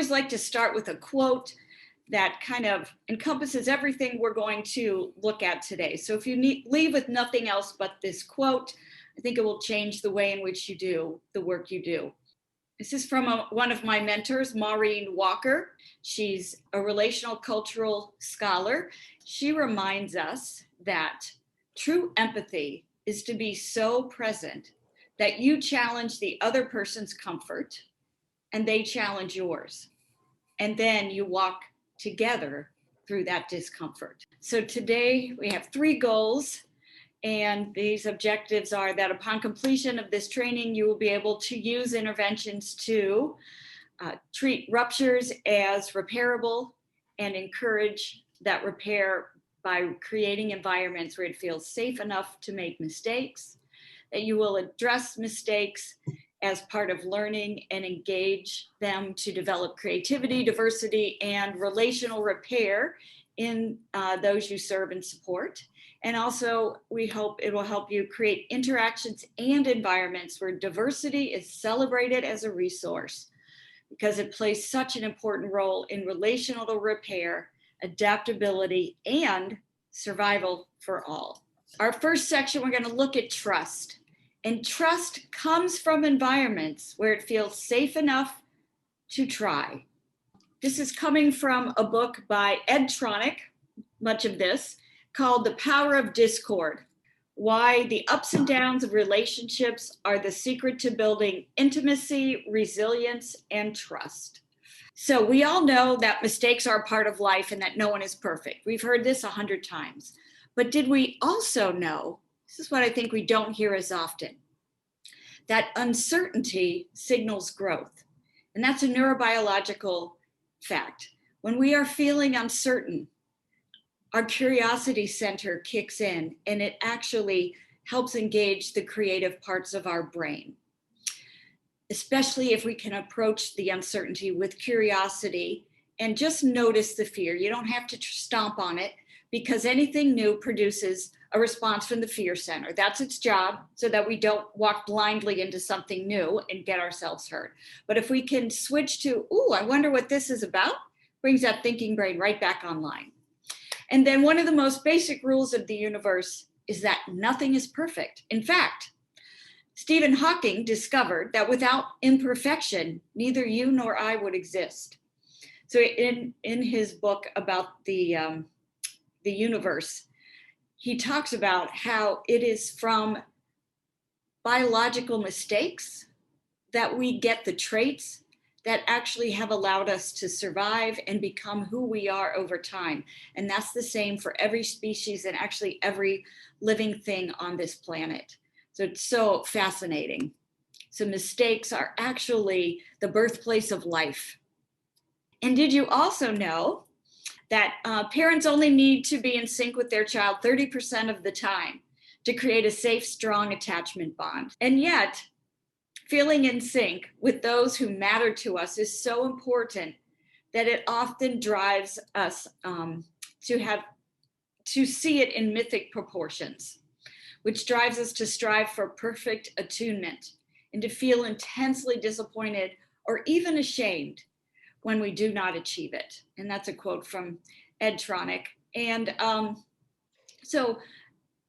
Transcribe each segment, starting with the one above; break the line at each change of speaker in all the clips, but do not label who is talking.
always like to start with a quote that kind of encompasses everything we're going to look at today. So if you leave with nothing else but this quote, I think it will change the way in which you do the work you do. This is from one of my mentors, Maureen Walker. She's a relational cultural scholar. She reminds us that true empathy is to be so present that you challenge the other person's comfort and they challenge yours. And then you walk together through that discomfort. So today we have 3 goals. And these objectives are that upon completion of this training, you will be able to use interventions to treat ruptures as repairable and encourage that repair by creating environments where it feels safe enough to make mistakes, that you will address mistakes as part of learning and engage them to develop creativity, diversity, and relational repair in those you serve and support. And also, we hope it will help you create interactions and environments where diversity is celebrated as a resource, because it plays such an important role in relational repair, adaptability, and survival for all. Our first section, we're going to look at trust. And trust comes from environments where it feels safe enough to try. This is coming from a book by Ed Tronick, much of this, called The Power of Discord: Why the Ups and Downs of Relationships Are the Secret to Building Intimacy, Resilience, and Trust. So we all know that mistakes are a part of life and that no one is perfect. We've heard this 100 times. But did we also know, this is what I think we don't hear as often, that uncertainty signals growth? And that's a neurobiological fact. When we are feeling uncertain, our curiosity center kicks in and it actually helps engage the creative parts of our brain, especially if we can approach the uncertainty with curiosity and just notice the fear. You don't have to stomp on it, because anything new produces a response from the fear center. That's its job, so that we don't walk blindly into something new and get ourselves hurt. But if we can switch to, ooh, I wonder what this is about, brings that thinking brain right back online. And then one of the most basic rules of the universe is that nothing is perfect. In fact, Stephen Hawking discovered that without imperfection, neither you nor I would exist. So in his book about the universe, he talks about how it is from biological mistakes that we get the traits that actually have allowed us to survive and become who we are over time. And that's the same for every species and actually every living thing on this planet. So it's so fascinating. So mistakes are actually the birthplace of life. And did you also know that parents only need to be in sync with their child 30% of the time to create a safe, strong attachment bond? And yet, feeling in sync with those who matter to us is so important that it often drives us to see it in mythic proportions, which drives us to strive for perfect attunement and to feel intensely disappointed or even ashamed when we do not achieve it. And that's a quote from Ed Tronick. And so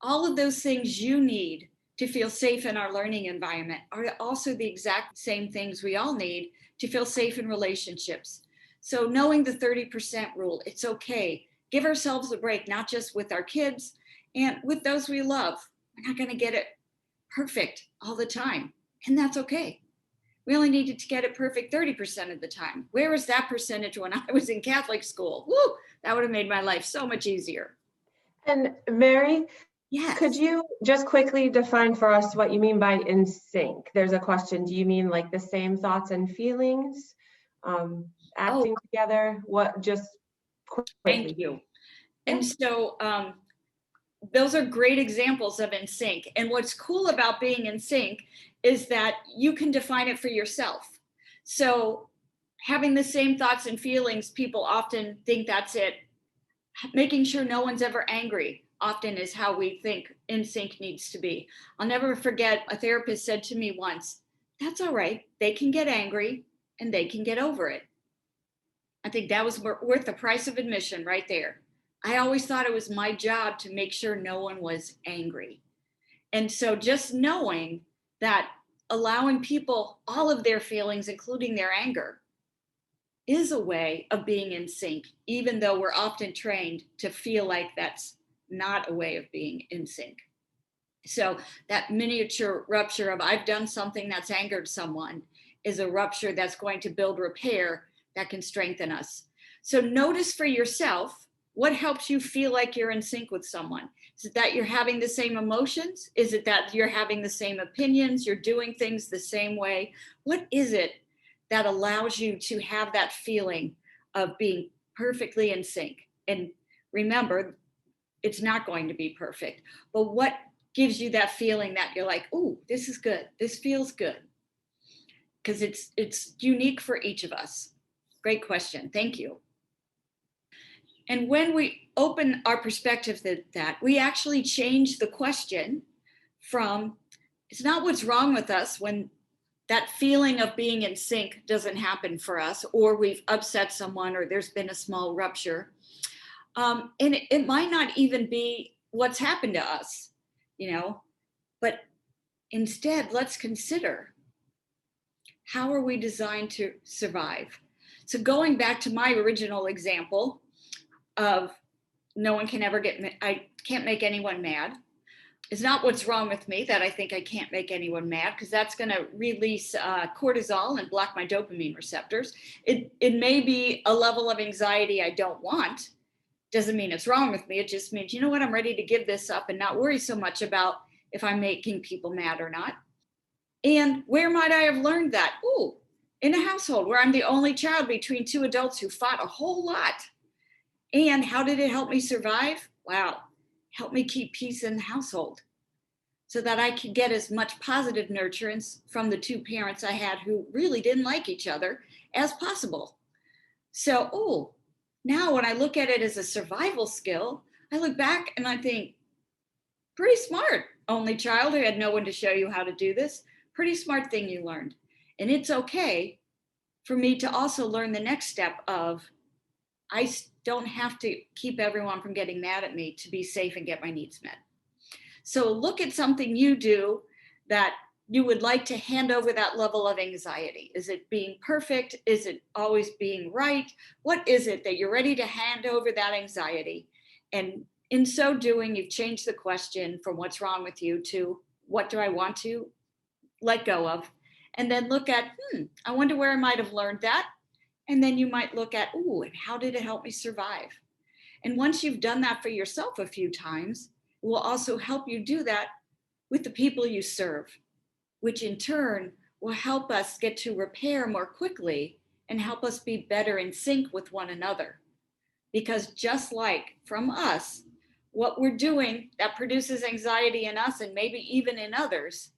all of those things you need to feel safe in our learning environment are also the exact same things we all need to feel safe in relationships. So knowing the 30% rule, it's okay. Give ourselves a break, not just with our kids and with those we love. We're not going to get it perfect all the time, and that's okay. We only needed to get it perfect 30% of the time. Where was that percentage when I was in Catholic school? Woo, that would have made my life so much easier.
And Mary,
yes.
Could you just quickly define for us what you mean by in sync? There's a question. Do you mean like the same thoughts and feelings, acting together? What, just quickly.
Thank you. And so those are great examples of in sync. And what's cool about being in sync is that you can define it for yourself. So having the same thoughts and feelings, people often think that's it. Making sure no one's ever angry often is how we think in sync needs to be. I'll never forget, a therapist said to me once, that's all right. They can get angry and they can get over it. I think that was worth the price of admission right there. I always thought it was my job to make sure no one was angry. And so just knowing that allowing people all of their feelings, including their anger, is a way of being in sync, even though we're often trained to feel like that's not a way of being in sync. So that miniature rupture of I've done something that's angered someone is a rupture that's going to build repair that can strengthen us. So notice for yourself what helps you feel like you're in sync with someone. Is it that you're having the same emotions? Is it that you're having the same opinions? You're doing things the same way? What is it that allows you to have that feeling of being perfectly in sync? And remember, it's not going to be perfect, but what gives you that feeling that you're like, oh, this is good, this feels good? Because it's unique for each of us. Great question, thank you. And when we open our perspective to that, we actually change the question from, it's not what's wrong with us when that feeling of being in sync doesn't happen for us, or we've upset someone, or there's been a small rupture. And it might not even be what's happened to us, but instead, let's consider, how are we designed to survive? So going back to my original example of no one can ever I can't make anyone mad. It's not what's wrong with me that I think I can't make anyone mad, because that's going to release cortisol and block my dopamine receptors. It may be a level of anxiety I don't want. Doesn't mean it's wrong with me. It just means, you know what, I'm ready to give this up and not worry so much about if I'm making people mad or not. And where might I have learned that? Ooh, in a household where I'm the only child between two adults who fought a whole lot. And how did it help me survive? Wow, help me keep peace in the household so that I could get as much positive nurturance from the two parents I had who really didn't like each other as possible. So, now when I look at it as a survival skill, I look back and I think, pretty smart, only child who had no one to show you how to do this. Pretty smart thing you learned. And it's okay for me to also learn the next step of, I don't have to keep everyone from getting mad at me to be safe and get my needs met. So look at something you do that you would like to hand over that level of anxiety. Is it being perfect? Is it always being right? What is it that you're ready to hand over that anxiety? And in so doing, you've changed the question from what's wrong with you to what do I want to let go of? And then look at, I wonder where I might have learned that. And then you might look at, and how did it help me survive? And once you've done that for yourself a few times, it will also help you do that with the people you serve, which in turn will help us get to repair more quickly and help us be better in sync with one another. Because just like from us, what we're doing that produces anxiety in us and maybe even in others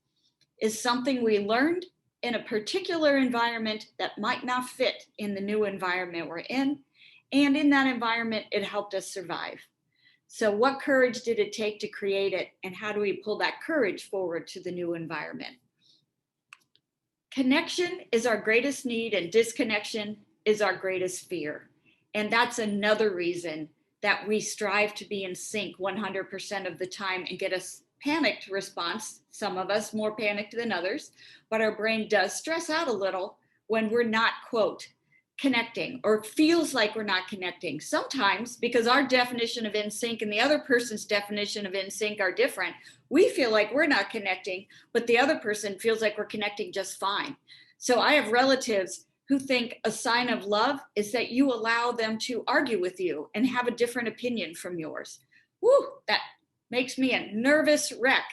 is something we learned in a particular environment that might not fit in the new environment we're in. And in that environment, it helped us survive. So what courage did it take to create it? And how do we pull that courage forward to the new environment? Connection is our greatest need and disconnection is our greatest fear. And that's another reason that we strive to be in sync 100% of the time and get a panicked response. Some of us more panicked than others, but our brain does stress out a little when we're not, quote, connecting, or it feels like we're not connecting. Sometimes, because our definition of in sync and the other person's definition of in sync are different, we feel like we're not connecting, but the other person feels like we're connecting just fine. So I have relatives who think a sign of love is that you allow them to argue with you and have a different opinion from yours. Woo, that makes me a nervous wreck.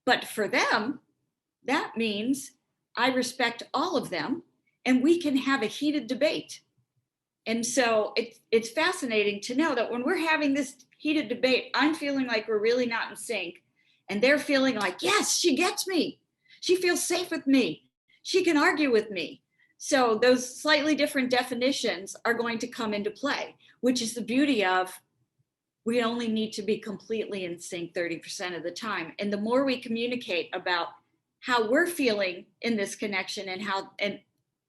But for them, that means I respect all of them and we can have a heated debate. And so it's fascinating to know that when we're having this heated debate, I'm feeling like we're really not in sync. And they're feeling like, yes, she gets me. She feels safe with me. She can argue with me. So those slightly different definitions are going to come into play, which is the beauty of we only need to be completely in sync 30% of the time. And the more we communicate about how we're feeling in this connection and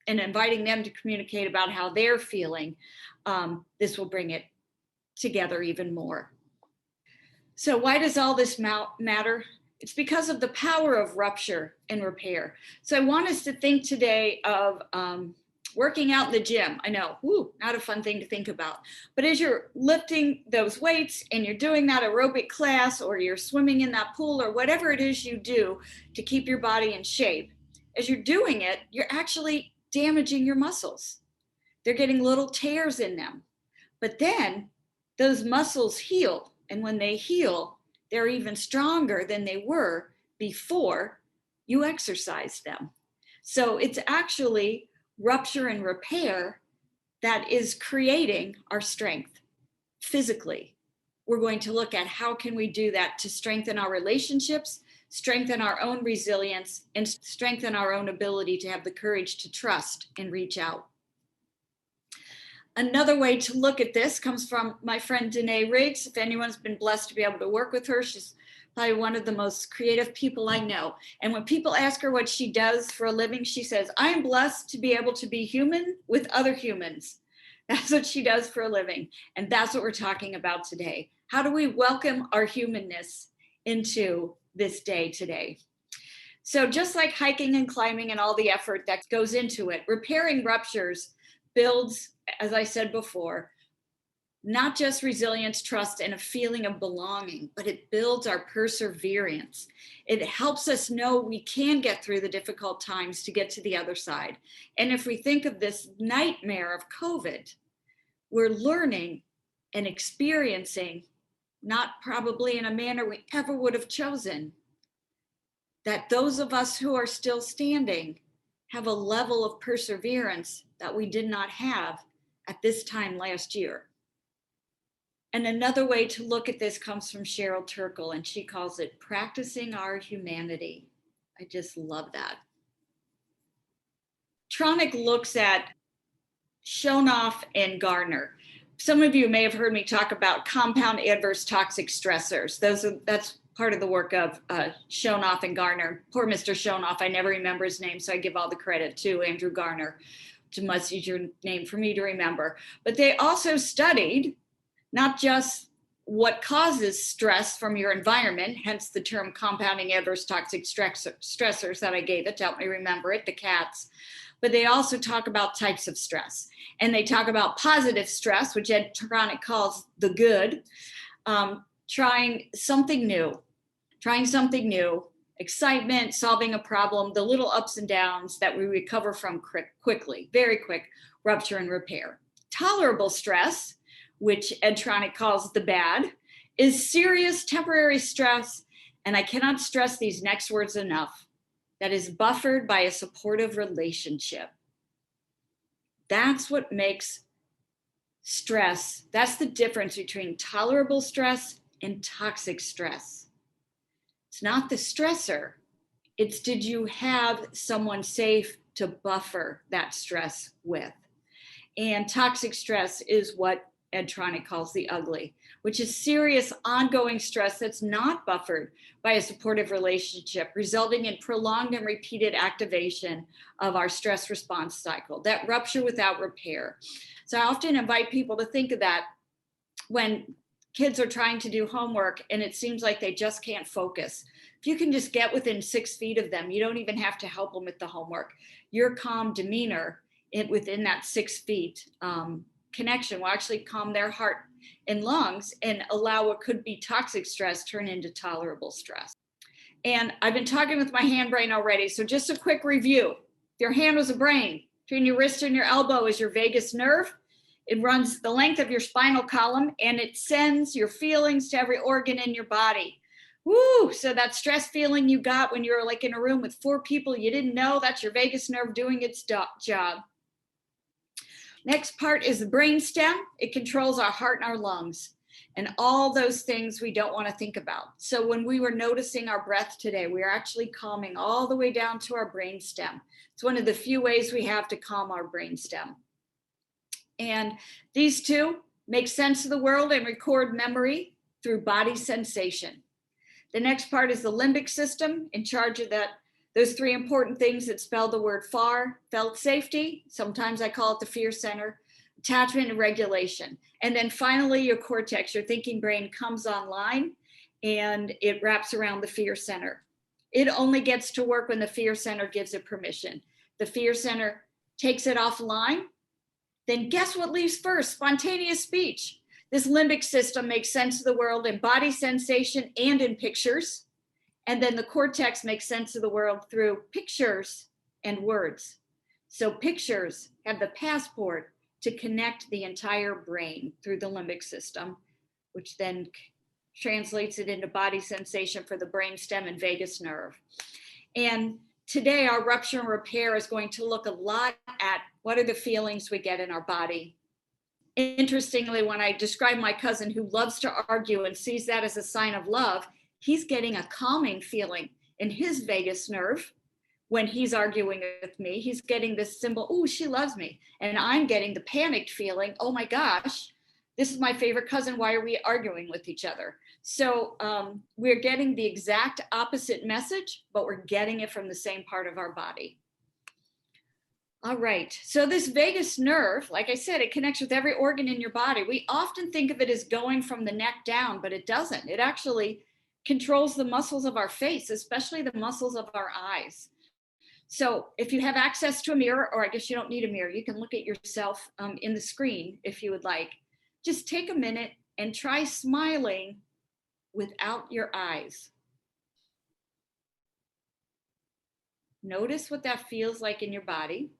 and inviting them to communicate about how they're feeling, this will bring it together even more. So why does all this matter? It's because of the power of rupture and repair. So I want us to think today of working out in the gym. I know, not a fun thing to think about. But as you're lifting those weights and you're doing that aerobic class, or you're swimming in that pool, or whatever it is you do to keep your body in shape, as you're doing it, you're actually damaging your muscles. They're getting little tears in them. But then those muscles heal. And when they heal, they're even stronger than they were before you exercised them. So it's actually rupture and repair that is creating our strength physically. We're going to look at how can we do that to strengthen our relationships, strengthen our own resilience, and strengthen our own ability to have the courage to trust and reach out. Another way to look at this comes from my friend Danae Riggs. If anyone's been blessed to be able to work with her, she's probably one of the most creative people I know. And when people ask her what she does for a living, she says, I am blessed to be able to be human with other humans. That's what she does for a living. And that's what we're talking about today. How do we welcome our humanness into this day today? So just like hiking and climbing and all the effort that goes into it, repairing ruptures builds, as I said before, not just resilience, trust, and a feeling of belonging, but it builds our perseverance. It helps us know we can get through the difficult times to get to the other side. And if we think of this nightmare of COVID, we're learning and experiencing, not probably in a manner we ever would have chosen, that those of us who are still standing have a level of perseverance that we did not have at this time last year. And another way to look at this comes from Sherryl Turkel, and she calls it practicing our humanity. I just love that. Tronick looks at Shonoff and Garner. Some of you may have heard me talk about compound adverse toxic stressors. That's part of the work of Shonoff and Garner. Poor Mr. Shonoff, I never remember his name, so I give all the credit to Andrew Garner. It's a much easier name for me to remember. But they also studied not just what causes stress from your environment, hence the term compounding adverse toxic stressors that I gave it to help me remember it, the cats, but they also talk about types of stress. And they talk about positive stress, which Ed Tronick calls the good, trying something new, excitement, solving a problem, the little ups and downs that we recover from quickly, very quick, rupture and repair. Tolerable stress, which Ed Tronick calls the bad, is serious temporary stress, and I cannot stress these next words enough, that is buffered by a supportive relationship. That's what makes stress, that's the difference between tolerable stress and toxic stress. It's not the stressor, it's did you have someone safe to buffer that stress with? And toxic stress is what Ed Tronick calls the ugly, which is serious ongoing stress that's not buffered by a supportive relationship, resulting in prolonged and repeated activation of our stress response cycle, that rupture without repair. So I often invite people to think of that when kids are trying to do homework and it seems like they just can't focus. If you can just get within 6 feet of them, you don't even have to help them with the homework. Your calm demeanor within that 6 feet connection will actually calm their heart and lungs and allow what could be toxic stress turn into tolerable stress. And I've been talking with my hand brain already, so just a quick review. If your hand was a brain, between your wrist and your elbow is your vagus nerve. It runs the length of your spinal column and it sends your feelings to every organ in your body. Woo! So that stress feeling you got when you were like in a room with 4 people you didn't know, that's your vagus nerve doing its job. Next part is the brainstem. It controls our heart and our lungs and all those things we don't want to think about. So when we were noticing our breath today, we are actually calming all the way down to our brainstem. It's one of the few ways we have to calm our brainstem. And these two make sense of the world and record memory through body sensation. The next part is the limbic system, in charge of that Those three important things that spell the word far: felt safety, sometimes I call it the fear center, attachment and regulation. And then finally, your cortex, your thinking brain, comes online and it wraps around the fear center. It only gets to work when the fear center gives it permission. The fear center takes it offline, then guess what leaves first? Spontaneous speech. This limbic system makes sense of the world in body sensation and in pictures. And then the cortex makes sense of the world through pictures and words. So pictures have the passport to connect the entire brain through the limbic system, which then translates it into body sensation for the brainstem and vagus nerve. And today, our rupture and repair is going to look a lot at what are the feelings we get in our body. Interestingly, when I describe my cousin who loves to argue and sees that as a sign of love, he's getting a calming feeling in his vagus nerve when he's arguing with me. He's getting this symbol, oh, she loves me. And I'm getting the panicked feeling, oh my gosh, this is my favorite cousin. Why are we arguing with each other? So we're getting the exact opposite message, but we're getting it from the same part of our body. All right, so this vagus nerve, like I said, it connects with every organ in your body. We often think of it as going from the neck down, but it doesn't. It actually controls the muscles of our face, especially the muscles of our eyes. So if you have access to a mirror, or I guess you don't need a mirror, you can look at yourself in the screen if you would like. Just take a minute and try smiling without your eyes. Notice what that feels like in your body.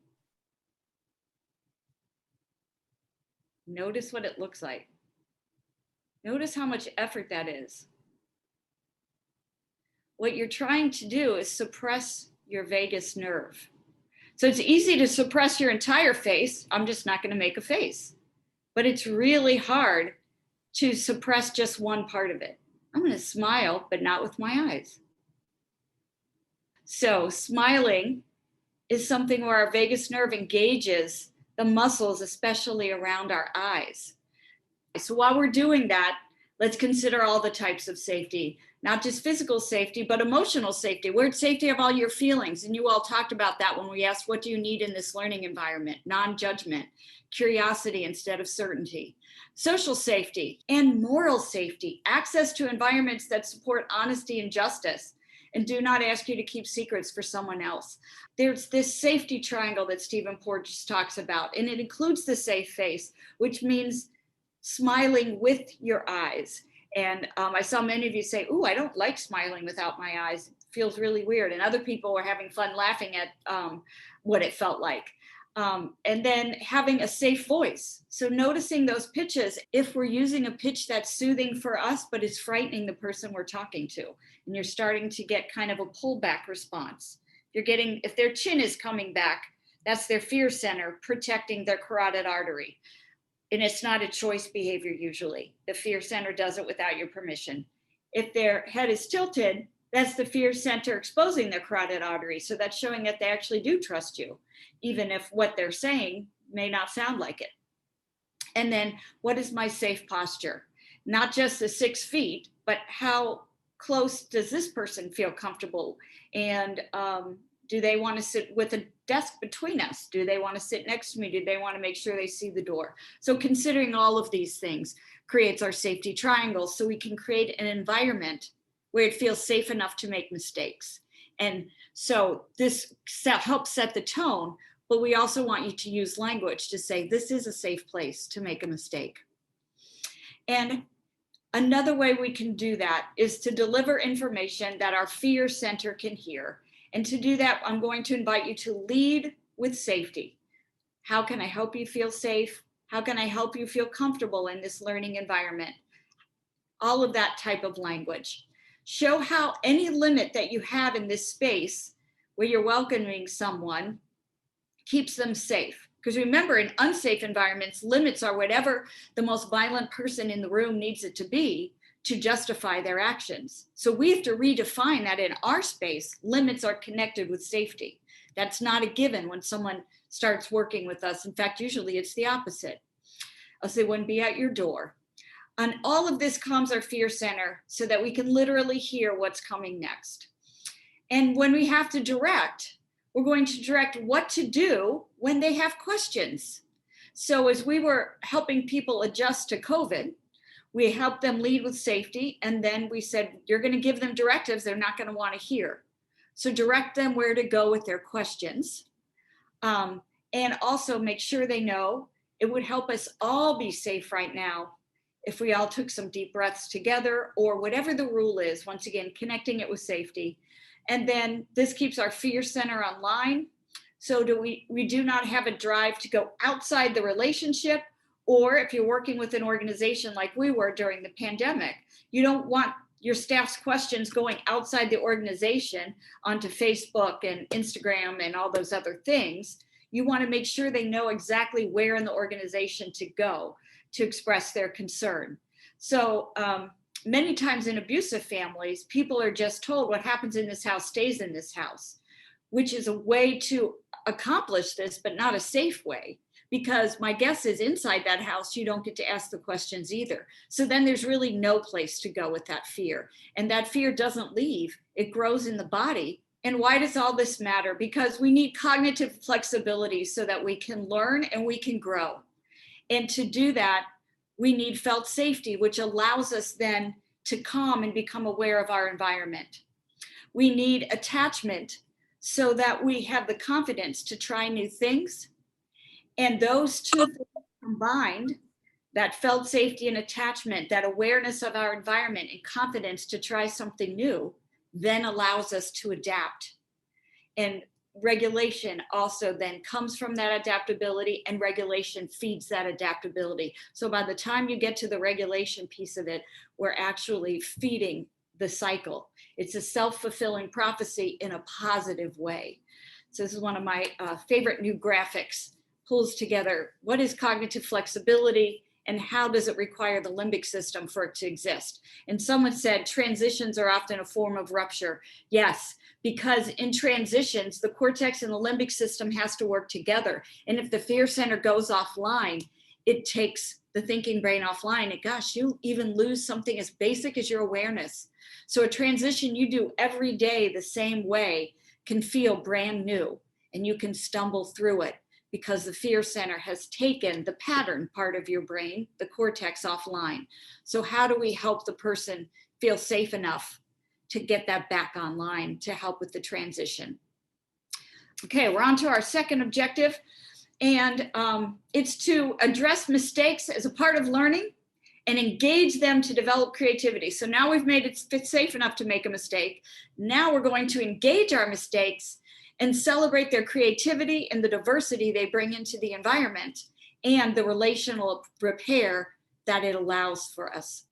Notice what it looks like. Notice how much effort that is. What you're trying to do is suppress your vagus nerve. So it's easy to suppress your entire face. I'm just not going to make a face. But it's really hard to suppress just one part of it. I'm going to smile, but not with my eyes. So smiling is something where our vagus nerve engages the muscles, especially around our eyes. So while we're doing that, let's consider all the types of safety, not just physical safety, but emotional safety. Where's safety of all your feelings? And you all talked about that when we asked, what do you need in this learning environment? Non-judgment, curiosity instead of certainty. Social safety and moral safety, access to environments that support honesty and justice, and do not ask you to keep secrets for someone else. There's this safety triangle that Stephen Porges talks about, and it includes the safe face, which means smiling with your eyes. And I saw many of you say, ooh, I don't like smiling without my eyes. It feels really weird. And other people were having fun laughing at what it felt like. And then having a safe voice. So noticing those pitches, if we're using a pitch that's soothing for us, but is frightening the person we're talking to, and you're starting to get kind of a pullback response. If their chin is coming back, that's their fear center protecting their carotid artery. And it's not a choice behavior usually. The fear center does it without your permission. If their head is tilted, that's the fear center exposing their carotid artery. So that's showing that they actually do trust you, even if what they're saying may not sound like it. And then what is my safe posture? Not just the 6 feet, but how close does this person feel comfortable? And do they want to sit with a desk between us? Do they want to sit next to me? Do they want to make sure they see the door? So considering all of these things creates our safety triangle, so we can create an environment where it feels safe enough to make mistakes. And so this helps set the tone, but we also want you to use language to say, this is a safe place to make a mistake. And another way we can do that is to deliver information that our fear center can hear. And to do that, I'm going to invite you to lead with safety. How can I help you feel safe? How can I help you feel comfortable in this learning environment? All of that type of language. Show how any limit that you have in this space where you're welcoming someone keeps them safe. Because remember, in unsafe environments, limits are whatever the most violent person in the room needs it to be to justify their actions. So we have to redefine that in our space, limits are connected with safety. That's not a given when someone starts working with us. In fact, usually it's the opposite. I'll say, wouldn't be at your door. And all of this calms our fear center so that we can literally hear what's coming next. And when we have to direct, we're going to direct what to do when they have questions. So as we were helping people adjust to COVID, we helped them lead with safety. And then we said, you're going to give them directives they're not going to want to hear. So direct them where to go with their questions. And also make sure they know it would help us all be safe right now if we all took some deep breaths together, or whatever the rule is, once again, connecting it with safety. And then this keeps our fear center online. So we do not have a drive to go outside the relationship, or if you're working with an organization like we were during the pandemic, you don't want your staff's questions going outside the organization onto Facebook and Instagram and all those other things. You want to make sure they know exactly where in the organization to go to express their concern. So many times in abusive families, people are just told what happens in this house stays in this house, which is a way to accomplish this, but not a safe way. Because my guess is inside that house, you don't get to ask the questions either. So then there's really no place to go with that fear. And that fear doesn't leave, it grows in the body. And why does all this matter? Because we need cognitive flexibility so that we can learn and we can grow. And to do that, we need felt safety, which allows us then to calm and become aware of our environment. We need attachment so that we have the confidence to try new things. And those two things combined, that felt safety and attachment, that awareness of our environment and confidence to try something new, then allows us to adapt. And regulation also then comes from that adaptability, and regulation feeds that adaptability. So by the time you get to the regulation piece of it, we're actually feeding the cycle. It's a self-fulfilling prophecy in a positive way. So this is one of my favorite new graphics. Pulls together what is cognitive flexibility and how does it require the limbic system for it to exist. And someone said transitions are often a form of rupture. Yes, because in transitions, the cortex and the limbic system has to work together. And if the fear center goes offline, it takes the thinking brain offline. And gosh, you even lose something as basic as your awareness. So a transition you do every day the same way can feel brand new, and you can stumble through it because the fear center has taken the pattern part of your brain, the cortex, offline. So how do we help the person feel safe enough to get that back online to help with the transition? Okay, we're on to our second objective, and it's to address mistakes as a part of learning and engage them to develop creativity. So now we've made it safe enough to make a mistake. Now we're going to engage our mistakes and celebrate their creativity and the diversity they bring into the environment and the relational repair that it allows for us.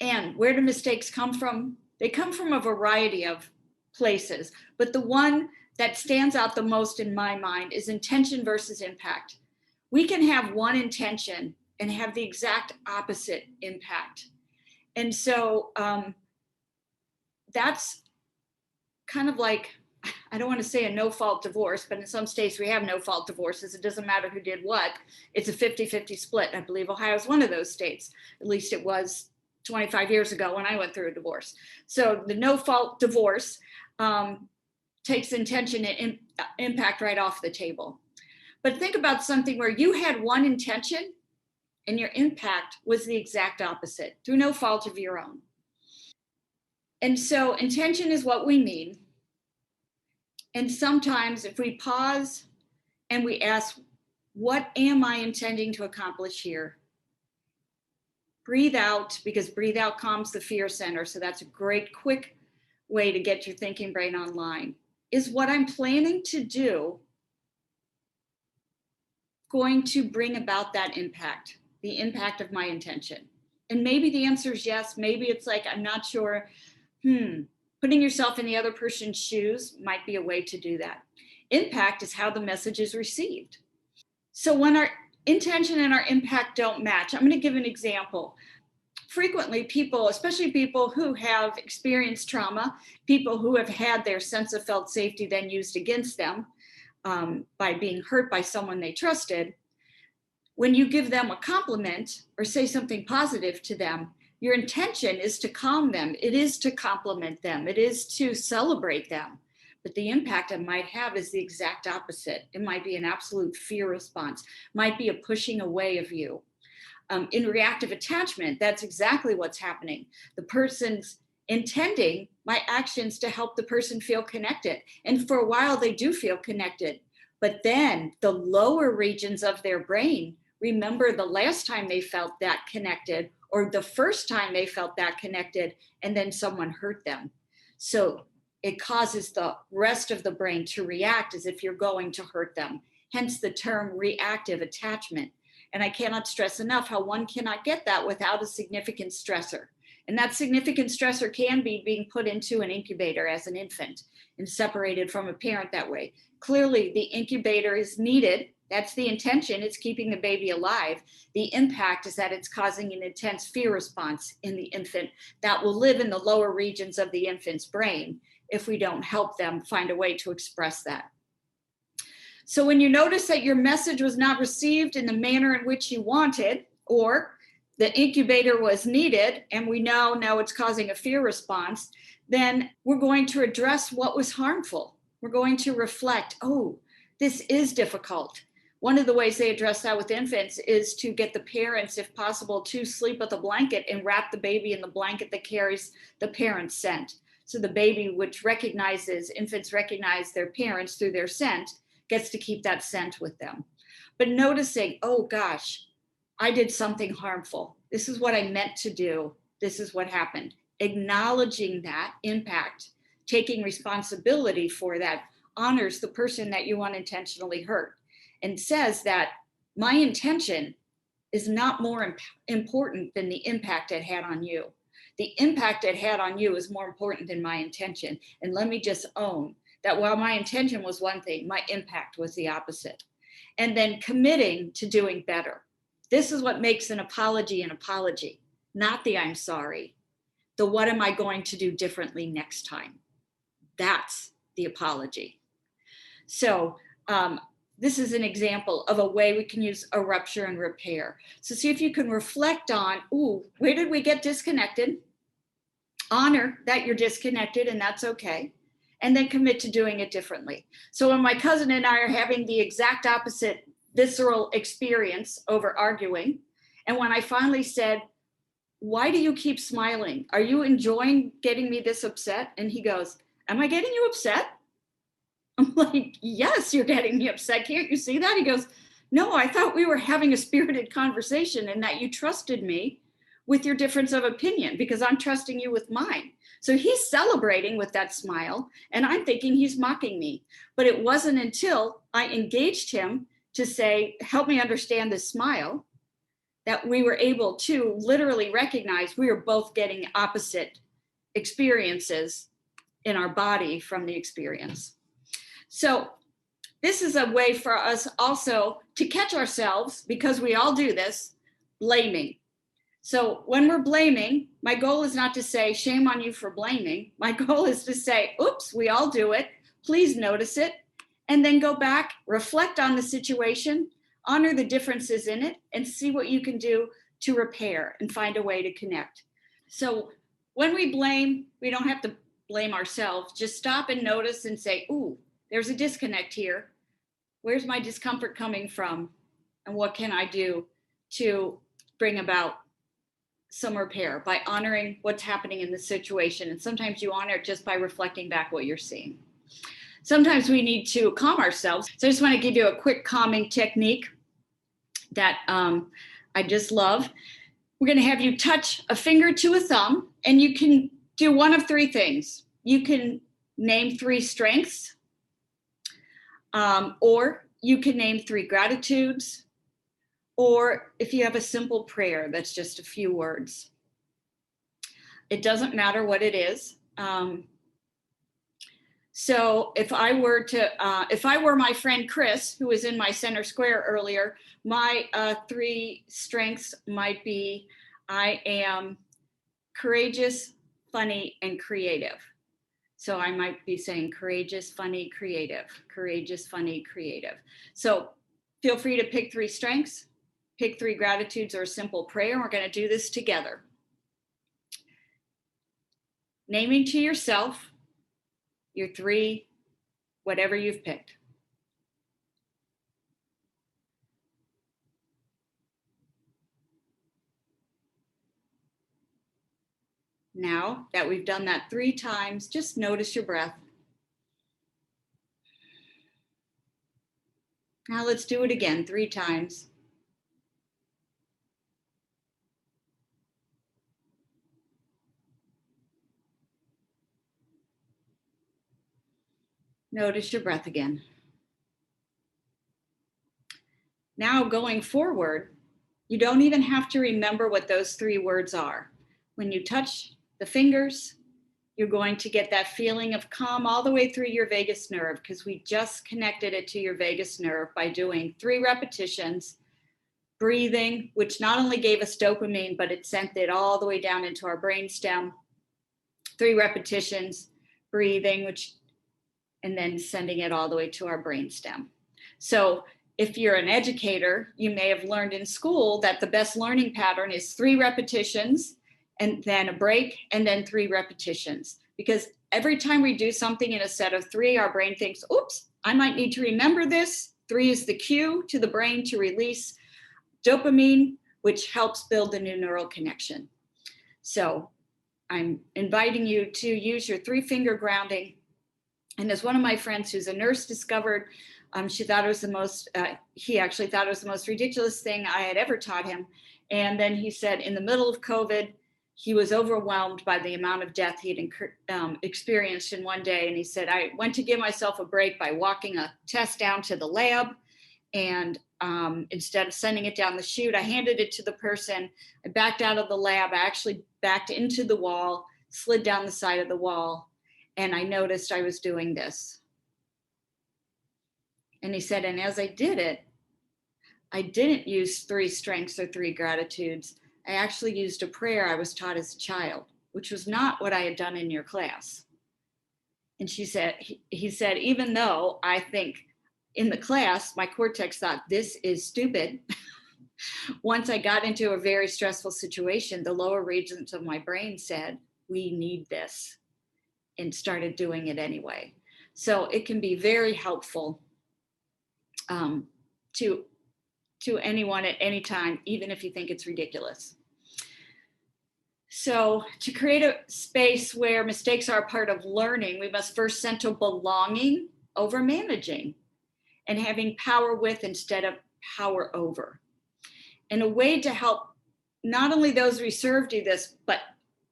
And where do mistakes come from? They come from a variety of places, but the one that stands out the most in my mind is intention versus impact. We can have one intention and have the exact opposite impact. And so that's kind of like, I don't want to say a no-fault divorce, but in some states we have no-fault divorces. It doesn't matter who did what. It's a 50-50 split. I believe Ohio is one of those states. At least it was 25 years ago when I went through a divorce. So the no-fault divorce takes intention and impact right off the table. But think about something where you had one intention and your impact was the exact opposite through no fault of your own. And so intention is what we mean. And sometimes if we pause and we ask, what am I intending to accomplish here? Breathe out, because breathe out calms the fear center. So that's a great quick way to get your thinking brain online. Is what I'm planning to do going to bring about that impact, the impact of my intention? And maybe the answer is yes. Maybe it's like, I'm not sure. Putting yourself in the other person's shoes might be a way to do that. Impact is how the message is received. So when our intention and our impact don't match, I'm going to give an example. Frequently people, especially people who have experienced trauma, people who have had their sense of felt safety then used against them by being hurt by someone they trusted, when you give them a compliment or say something positive to them, Your intention is to calm them. It is to compliment them. It is to celebrate them. But the impact it might have is the exact opposite. It might be an absolute fear response, might be a pushing away of you. In reactive attachment, that's exactly what's happening. The person's intending my actions to help the person feel connected. And for a while, they do feel connected. But then the lower regions of their brain remember the last time they felt that connected, or the first time they felt that connected, and then someone hurt them. So it causes the rest of the brain to react as if you're going to hurt them. Hence the term reactive attachment. And I cannot stress enough how one cannot get that without a significant stressor. And that significant stressor can be being put into an incubator as an infant and separated from a parent that way. Clearly, the incubator is needed. That's the intention. It's keeping the baby alive. The impact is that it's causing an intense fear response in the infant that will live in the lower regions of the infant's brain if we don't help them find a way to express that. So when you notice that your message was not received in the manner in which you wanted, or the incubator was needed, and we now know it's causing a fear response, then we're going to address what was harmful. We're going to reflect, oh, this is difficult. One of the ways they address that with infants is to get the parents, if possible, to sleep with a blanket and wrap the baby in the blanket that carries the parent's scent. So the baby, which infants recognize their parents through their scent, gets to keep that scent with them. But noticing, oh gosh, I did something harmful. This is what I meant to do. This is what happened. Acknowledging that impact, taking responsibility for that, honors the person that you unintentionally hurt and says that my intention is not more important than the impact it had on you. The impact it had on you is more important than my intention. And let me just own that while my intention was one thing, my impact was the opposite. And then committing to doing better. This is what makes an apology, not the I'm sorry. The what am I going to do differently next time? That's the apology. So this is an example of a way we can use a rupture and repair. So see if you can reflect on, where did we get disconnected? Honor that you're disconnected, and that's okay. And then commit to doing it differently. So when my cousin and I are having the exact opposite visceral experience over arguing, and when I finally said, why do you keep smiling? Are you enjoying getting me this upset? And he goes, am I getting you upset? I'm like, yes, you're getting me upset. Can't you see that? He goes, no, I thought we were having a spirited conversation and that you trusted me with your difference of opinion because I'm trusting you with mine. So he's celebrating with that smile, and I'm thinking he's mocking me. But it wasn't until I engaged him to say, help me understand this smile, that we were able to literally recognize we were both getting opposite experiences in our body from the experience. So this is a way for us also to catch ourselves, because we all do this, blaming. So when we're blaming, my goal is not to say, shame on you for blaming. My goal is to say, oops, we all do it. Please notice it. And then go back, reflect on the situation, honor the differences in it, and see what you can do to repair and find a way to connect. So when we blame, we don't have to blame ourselves. Just stop and notice and say, ooh, there's a disconnect here. Where's my discomfort coming from? And what can I do to bring about some repair by honoring what's happening in the situation? And sometimes you honor it just by reflecting back what you're seeing. Sometimes we need to calm ourselves. So I just want to give you a quick calming technique that I just love. We're going to have you touch a finger to a thumb, and you can do one of three things. You can name 3 strengths, or you can name 3 gratitudes, or if you have a simple prayer that's just a few words. It doesn't matter what it is. So if I were my friend Chris, who was in my center square earlier, my 3 strengths might be, I am courageous, funny, and creative. So I might be saying courageous, funny, creative, courageous, funny, creative. So feel free to pick 3 strengths, pick 3 gratitudes or a simple prayer. We're going to do this together. naming to yourself your 3, whatever you've picked. Now that we've done that 3 times, just notice your breath. Now let's do it again 3 times. Notice your breath again. Now going forward, you don't even have to remember what those 3 words are. When you touch the fingers, you're going to get that feeling of calm all the way through your vagus nerve, because we just connected it to your vagus nerve by doing 3 repetitions, breathing, which not only gave us dopamine, but it sent it all the way down into our brainstem. 3 repetitions, breathing, and then sending it all the way to our brainstem. So if you're an educator, you may have learned in school that the best learning pattern is 3 repetitions, and then a break, and then 3 repetitions. Because every time we do something in a set of 3, our brain thinks, oops, I might need to remember this. 3 is the cue to the brain to release dopamine, which helps build a new neural connection. So I'm inviting you to use your 3-finger grounding. And as one of my friends who's a nurse discovered, she thought it was he actually thought it was the most ridiculous thing I had ever taught him. And then he said in the middle of COVID, he was overwhelmed by the amount of death he'd experienced in one day. And he said, I went to give myself a break by walking a test down to the lab. And instead of sending it down the chute, I handed it to the person. I backed out of the lab. I actually backed into the wall, slid down the side of the wall. And I noticed I was doing this. And he said, and as I did it, I didn't use 3 strengths or 3 gratitudes. I actually used a prayer I was taught as a child, which was not what I had done in your class. And he said, even though I think in the class, my cortex thought this is stupid. Once I got into a very stressful situation, the lower regions of my brain said, we need this, and started doing it anyway. So it can be very helpful to anyone at any time, even if you think it's ridiculous. So to create a space where mistakes are a part of learning, we must first center belonging over managing, and having power with instead of power over. And a way to help not only those we serve do this, but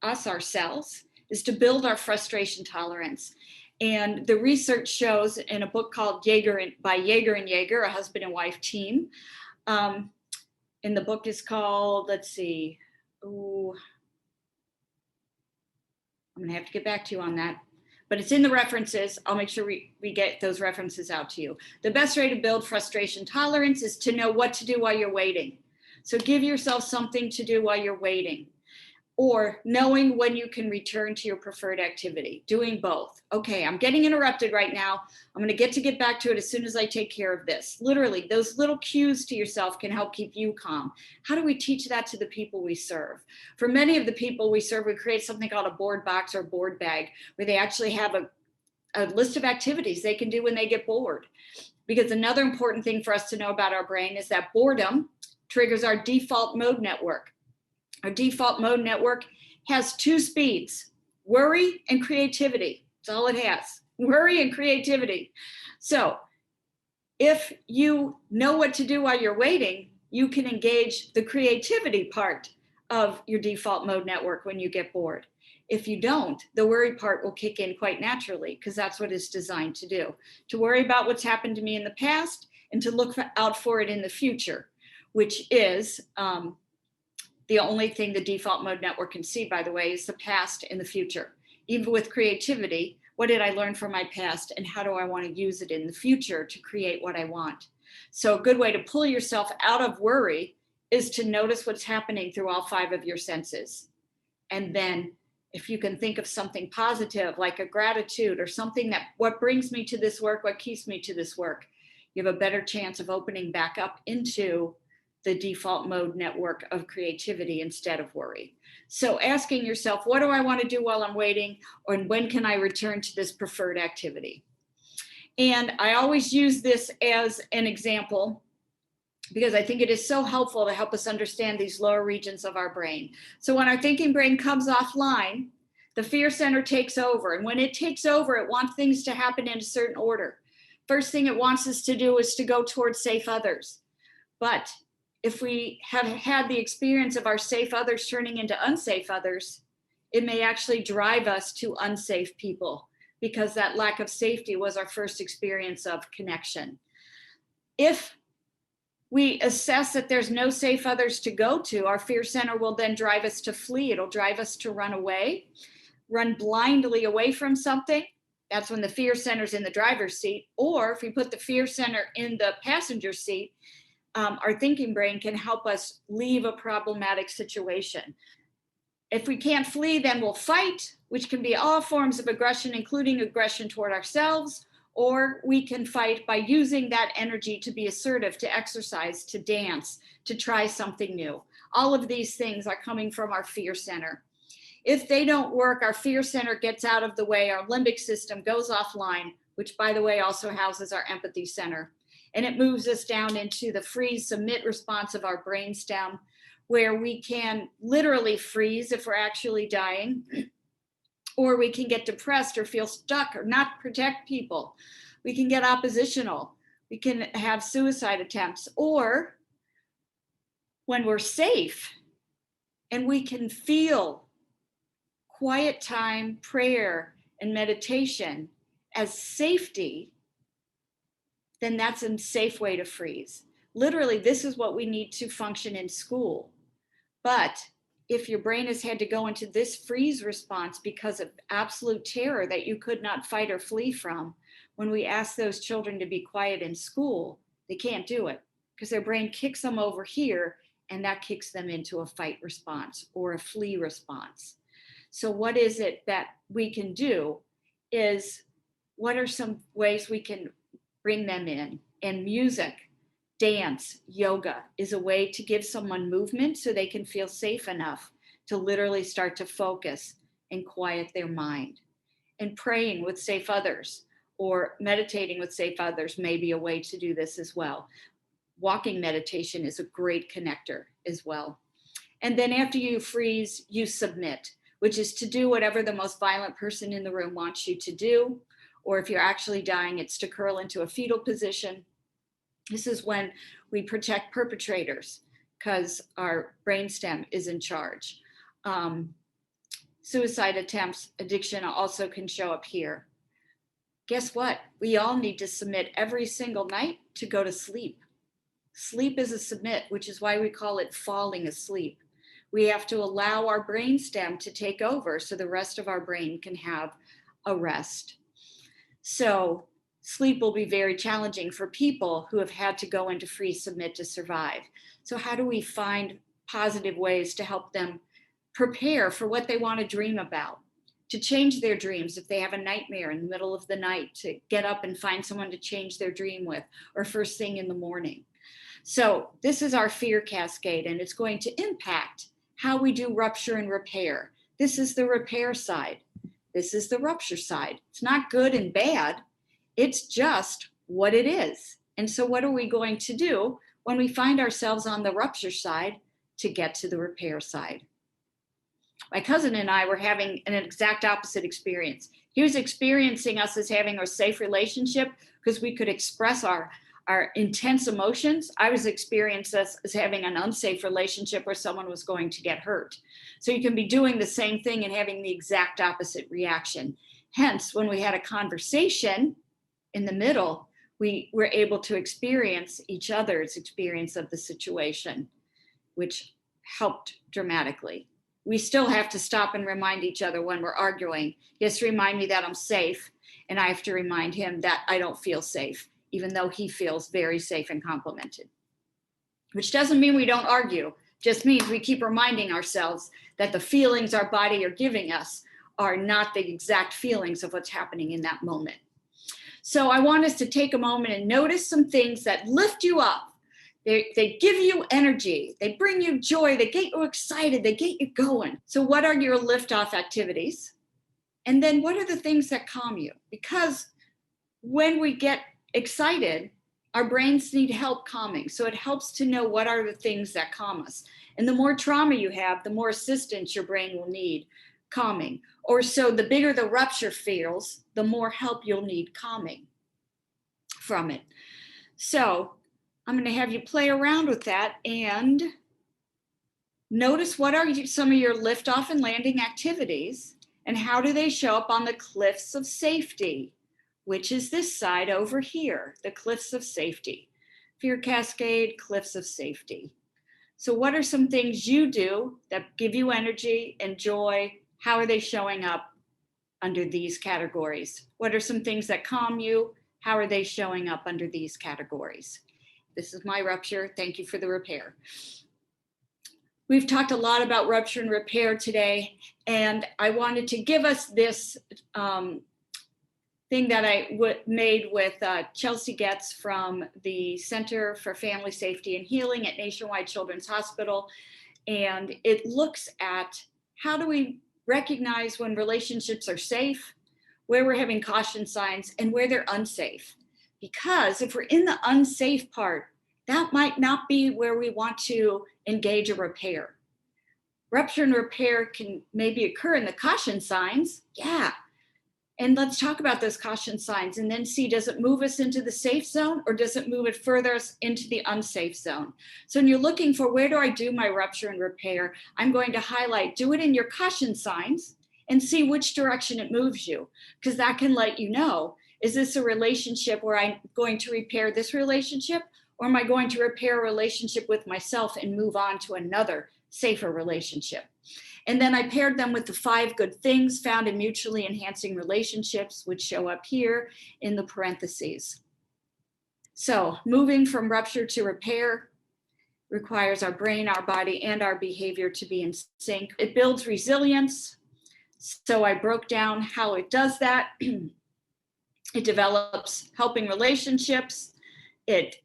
us ourselves, is to build our frustration tolerance. And the research shows in a book called by Yeager and Yeager, a husband and wife team. And the book is called, let's see, I'm gonna have to get back to you on that, but it's in the references. I'll make sure we get those references out to you. The best way to build frustration tolerance is to know what to do while you're waiting. So give yourself something to do while you're waiting, or knowing when you can return to your preferred activity, doing both. Okay, I'm getting interrupted right now. I'm gonna get back to it as soon as I take care of this. Literally, those little cues to yourself can help keep you calm. How do we teach that to the people we serve? For many of the people we serve, we create something called a board box or board bag, where they actually have a list of activities they can do when they get bored. Because another important thing for us to know about our brain is that boredom triggers our default mode network. Our default mode network has 2 speeds, worry and creativity. That's all it has, worry and creativity. So if you know what to do while you're waiting, you can engage the creativity part of your default mode network when you get bored. If you don't, the worry part will kick in quite naturally, because that's what it's designed to do, to worry about what's happened to me in the past and to look out for it in the future, which is the only thing the default mode network can see, by the way, is the past and the future. Even with creativity, what did I learn from my past, and how do I want to use it in the future to create what I want? So a good way to pull yourself out of worry is to notice what's happening through all 5 of your senses. And then if you can think of something positive, like a gratitude or something that, what brings me to this work, what keeps me to this work, you have a better chance of opening back up into the default mode network of creativity instead of worry. So asking yourself, what do I want to do while I'm waiting? Or when can I return to this preferred activity? And I always use this as an example because I think it is so helpful to help us understand these lower regions of our brain. So when our thinking brain comes offline, the fear center takes over. And when it takes over, it wants things to happen in a certain order. First thing it wants us to do is to go towards safe others. But if we have had the experience of our safe others turning into unsafe others, it may actually drive us to unsafe people because that lack of safety was our first experience of connection. If we assess that there's no safe others to go to, our fear center will then drive us to flee. It'll drive us to run away, run blindly away from something. That's when the fear center's in the driver's seat. Or if we put the fear center in the passenger seat, our thinking brain can help us leave a problematic situation. If we can't flee, then we'll fight, which can be all forms of aggression, including aggression toward ourselves, or we can fight by using that energy to be assertive, to exercise, to dance, to try something new. All of these things are coming from our fear center. If they don't work, our fear center gets out of the way, our limbic system goes offline, which by the way also houses our empathy center. And it moves us down into the freeze submit response of our brainstem, where we can literally freeze if we're actually dying, or we can get depressed or feel stuck or not protect people. We can get oppositional. We can have suicide attempts, or when we're safe and we can feel quiet time, prayer, and meditation as safety, then that's a safe way to freeze. Literally, this is what we need to function in school. But if your brain has had to go into this freeze response because of absolute terror that you could not fight or flee from, when we ask those children to be quiet in school, they can't do it because their brain kicks them over here, and that kicks them into a fight response or a flee response. So what is it that we can do is, what are some ways we can bring them in? And music, dance, yoga is a way to give someone movement so they can feel safe enough to literally start to focus and quiet their mind. And praying with safe others or meditating with safe others may be a way to do this as well. Walking meditation is a great connector as well. And then after you freeze, you submit, which is to do whatever the most violent person in the room wants you to do. Or if you're actually dying, it's to curl into a fetal position. This is when we protect perpetrators because our brainstem is in charge. Suicide attempts, addiction also can show up here. Guess what? We all need to submit every single night to go to sleep. Sleep is a submit, which is why we call it falling asleep. We have to allow our brainstem to take over so the rest of our brain can have a rest. So sleep will be very challenging for people who have had to go into freeze submit to survive. So how do we find positive ways to help them prepare for what they want to dream about, to change their dreams if they have a nightmare in the middle of the night, to get up and find someone to change their dream with, or first thing in the morning. So this is our fear cascade, and it's going to impact how we do rupture and repair. This is the repair side. This is the rupture side. It's not good and bad. It's just what it is. And so what are we going to do when we find ourselves on the rupture side to get to the repair side? My cousin and I were having an exact opposite experience. He was experiencing us as having a safe relationship because we could express our intense emotions. I was experiencing us as having an unsafe relationship where someone was going to get hurt. So you can be doing the same thing and having the exact opposite reaction. Hence, when we had a conversation in the middle, we were able to experience each other's experience of the situation, which helped dramatically. We still have to stop and remind each other when we're arguing. He has to remind me that I'm safe, and I have to remind him that I don't feel safe, even though he feels very safe and complimented. Which doesn't mean we don't argue, just means we keep reminding ourselves that the feelings our body are giving us are not the exact feelings of what's happening in that moment. So I want us to take a moment and notice some things that lift you up, They give you energy, they bring you joy, they get you excited, they get you going. So what are your lift-off activities? And then what are the things that calm you? Because when we get excited, our brains need help calming. So it helps to know what are the things that calm us. And the more trauma you have, the more assistance your brain will need calming. Or so the bigger the rupture feels, the more help you'll need calming from it. So I'm going to have you play around with that and notice what are some of your liftoff and landing activities and how do they show up on the cliffs of safety, which is this side over here, the cliffs of safety. Fear cascade, cliffs of safety. So what are some things you do that give you energy and joy? How are they showing up under these categories? What are some things that calm you? How are they showing up under these categories? This is my rupture. Thank you for the repair. We've talked a lot about rupture and repair today, and I wanted to give us this thing that I made with Chelsea Getz from the Center for Family Safety and Healing at Nationwide Children's Hospital. And it looks at how do we recognize when relationships are safe, where we're having caution signs, and where they're unsafe. Because if we're in the unsafe part, that might not be where we want to engage a repair. Rupture and repair can maybe occur in the caution signs. Yeah. And let's talk about those caution signs and then see, does it move us into the safe zone or does it move it further into the unsafe zone? So when you're looking for where do I do my rupture and repair, I'm going to highlight, do it in your caution signs and see which direction it moves you, because that can let you know, is this a relationship where I'm going to repair this relationship, or am I going to repair a relationship with myself and move on to another safer relationship? And then I paired them with the 5 good things found in mutually enhancing relationships, which show up here in the parentheses. So moving from rupture to repair requires our brain, our body, and our behavior to be in sync. It builds resilience. So I broke down how it does that. It develops helping relationships. It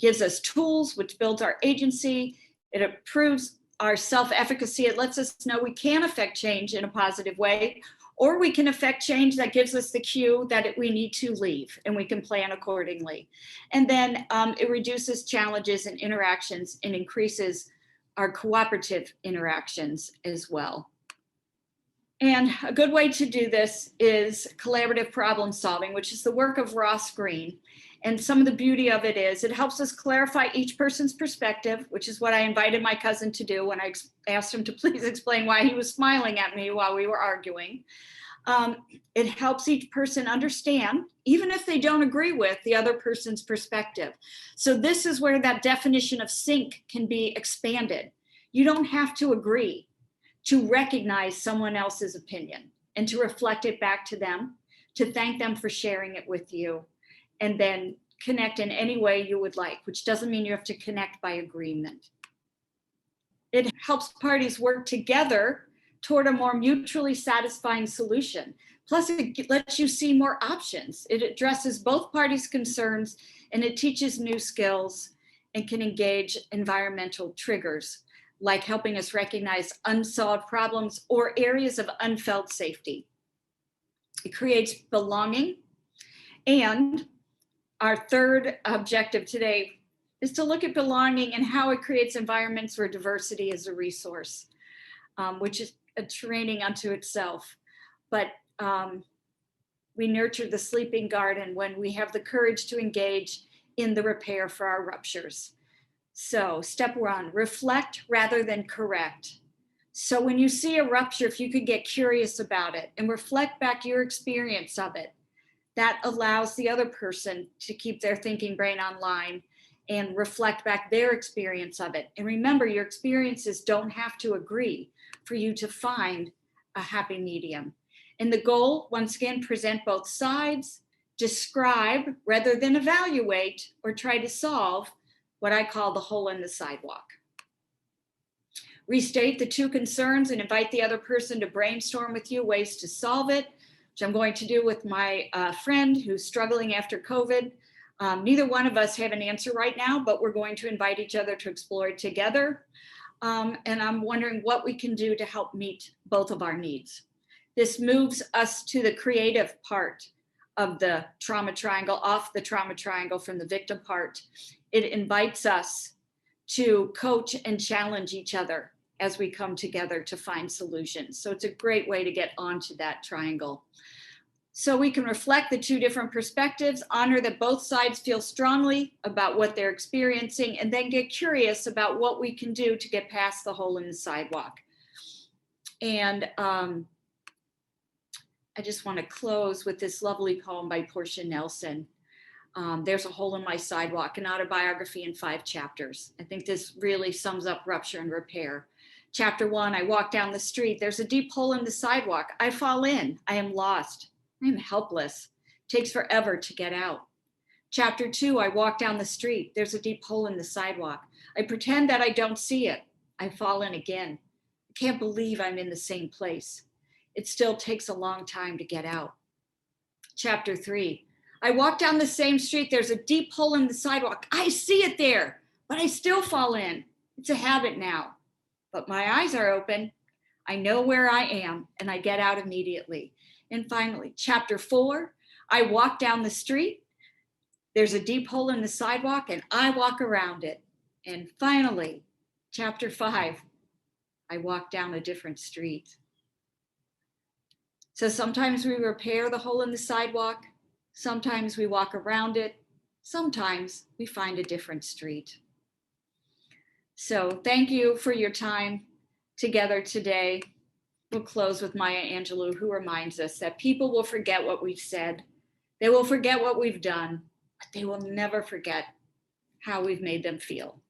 gives us tools, which builds our agency. It improves our self-efficacy. It lets us know we can affect change in a positive way, or we can affect change that gives us the cue that we need to leave, and we can plan accordingly. And then it reduces challenges and interactions and increases our cooperative interactions as well. And a good way to do this is collaborative problem solving, which is the work of Ross Greene. And some of the beauty of it is it helps us clarify each person's perspective, which is what I invited my cousin to do when I asked him to please explain why he was smiling at me while we were arguing. It helps each person understand, even if they don't agree with the other person's perspective. So this is where that definition of sync can be expanded. You don't have to agree to recognize someone else's opinion and to reflect it back to them, to thank them for sharing it with you, and then connect in any way you would like, which doesn't mean you have to connect by agreement. It helps parties work together toward a more mutually satisfying solution. Plus, it lets you see more options. It addresses both parties' concerns, and it teaches new skills and can engage environmental triggers, like helping us recognize unsolved problems or areas of unfelt safety. It creates belonging. And our third objective today is to look at belonging and how it creates environments where diversity is a resource, which is a training unto itself. But we nurture the sleeping garden when we have the courage to engage in the repair for our ruptures. So step 1, reflect rather than correct. So when you see a rupture, if you could get curious about it and reflect back your experience of it, that allows the other person to keep their thinking brain online and reflect back their experience of it. And remember, your experiences don't have to agree for you to find a happy medium. And the goal, once again, present both sides, describe rather than evaluate or try to solve what I call the hole in the sidewalk. Restate the 2 concerns and invite the other person to brainstorm with you ways to solve it, which I'm going to do with my friend who's struggling after COVID. Neither one of us have an answer right now, but we're going to invite each other to explore it together. And I'm wondering what we can do to help meet both of our needs. This moves us to the creative part of the trauma triangle, off the trauma triangle from the victim part. It invites us to coach and challenge each other as we come together to find solutions. So it's a great way to get onto that triangle. So we can reflect the two different perspectives, honor that both sides feel strongly about what they're experiencing, and then get curious about what we can do to get past the hole in the sidewalk. And I just want to close with this lovely poem by Portia Nelson. There's a Hole in My Sidewalk, an autobiography in 5 chapters. I think this really sums up Rupture and Repair. Chapter 1, I walk down the street. There's a deep hole in the sidewalk. I fall in. I am lost. I am helpless. It takes forever to get out. Chapter 2, I walk down the street. There's a deep hole in the sidewalk. I pretend that I don't see it. I fall in again. I can't believe I'm in the same place. It still takes a long time to get out. Chapter 3, I walk down the same street. There's a deep hole in the sidewalk. I see it there, but I still fall in. It's a habit now, but my eyes are open. I know where I am, and I get out immediately. And finally, chapter 4, I walk down the street. There's a deep hole in the sidewalk, and I walk around it. And finally, chapter 5, I walk down a different street. So sometimes we repair the hole in the sidewalk. Sometimes we walk around it. Sometimes we find a different street. So thank you for your time together today. We'll close with Maya Angelou, who reminds us that people will forget what we've said. They will forget what we've done, but they will never forget how we've made them feel.